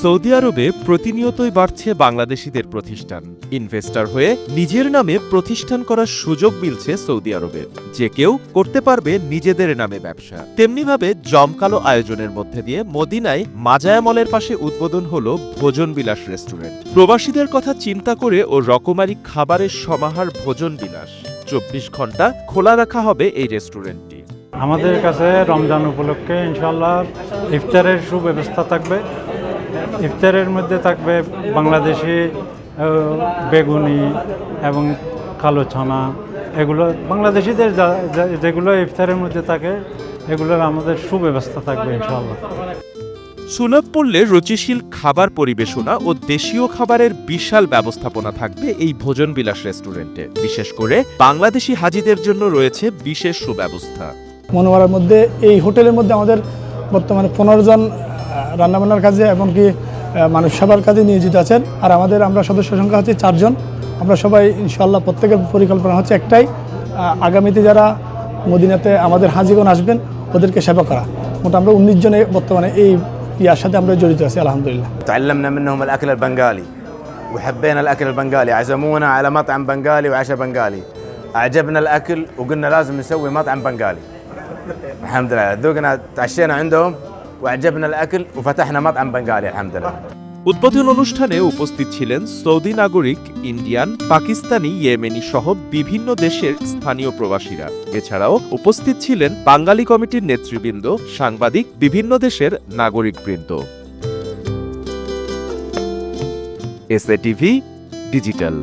Saudi আরবে প্রতিনিয়তই বাড়ছে বাংলাদেশিদের প্রতিষ্ঠান। ইনভেস্টর হয়ে নিজের নামে প্রতিষ্ঠান করার সুযোগ মিলছে সৌদি আরবে। যে কেউ করতে পারবে নিজেদের নামে ব্যবসা। তেমনিভাবে জমকালো আয়োজনের মধ্যে দিয়ে মদিনায় মাজায়া মলের পাশে উদ্বোধন হলো ভোজন বিলাস রেস্টুরেন্ট। প্রবাসীদের কথা চিন্তা করে ও রকমারি খাবারের সমাহার ভোজন বিলাস। 24 ঘন্টা খোলা রাখা হবে এই রেস্টুরেন্টটি। আমাদের কাছে রমজান উপলক্ষে ইনশাআল্লাহ ইফতারের সুব্যবস্থা থাকবে। ইফতারের মধ্যে থাকবে বাংলাদেশি বেগুনি এবং কালো ছানা, এগুলো বাংলাদেশিদের যেগুলো ইফতারের মধ্যে থাকে এগুলোর আমাদের সুব্যবস্থা থাকবে ইনশাআল্লাহ। সুলভ মূল্যে রুচিশীল খাবার পরিবেশনা ও দেশীয় খাবারের বিশাল ব্যবস্থাপনা থাকবে এই ভোজন বিলাস রেস্টুরেন্টে। বিশেষ করে বাংলাদেশি হাজিদের জন্য রয়েছে বিশেষ সুব্যবস্থা। মনোয়ারার মধ্যে এই হোটেলের মধ্যে আমাদের বর্তমানে 15 জন রান্নাবান্নার কাজে এমনকি মানুষ সেবার কাজে নিয়োজিত আছেন। আর আমরা সদস্য সংখ্যা হচ্ছে 4 জন। আমরা সবাই ইনশাআল্লাহ প্রত্যেকের পরিকল্পনা হচ্ছে একটাই, আগামীতে যারা মদিনাতে আমাদের হাজিগণ আসবেন ওদেরকে সেবা করা। মোটামুটি আমরা 19 জনে বর্তমানে এই ইয়ার সাথে আমরা জড়িত আছি আলহামদুলিল্লাহ। تعلمنا منهم الأكل البنغالي وحبينا الأكل البنغالي، عزمونا على مطعم بنغالي وعشاء بنغالي، أعجبنا الأكل وقلنا لازم نسوي مطعم بنغالي. الحمد لله ذوقنا تعشينا عندهم وأعجبنا الأكل وفتحنا مطعم بنغالي الحمد لله. উদ্বোধন অনুষ্ঠানে উপস্থিত ছিলেন সৌদি নাগরিক, ইন্ডিয়ান, পাকিস্তানি, ইয়েমেনি সহ বিভিন্ন দেশের স্থানীয় প্রবাসীরা। এছাড়াও উপস্থিত ছিলেন বাঙালি কমিটির নেতৃবৃন্দ, সাংবাদিক, বিভিন্ন দেশের নাগরিকবৃন্দ। SA TV digital.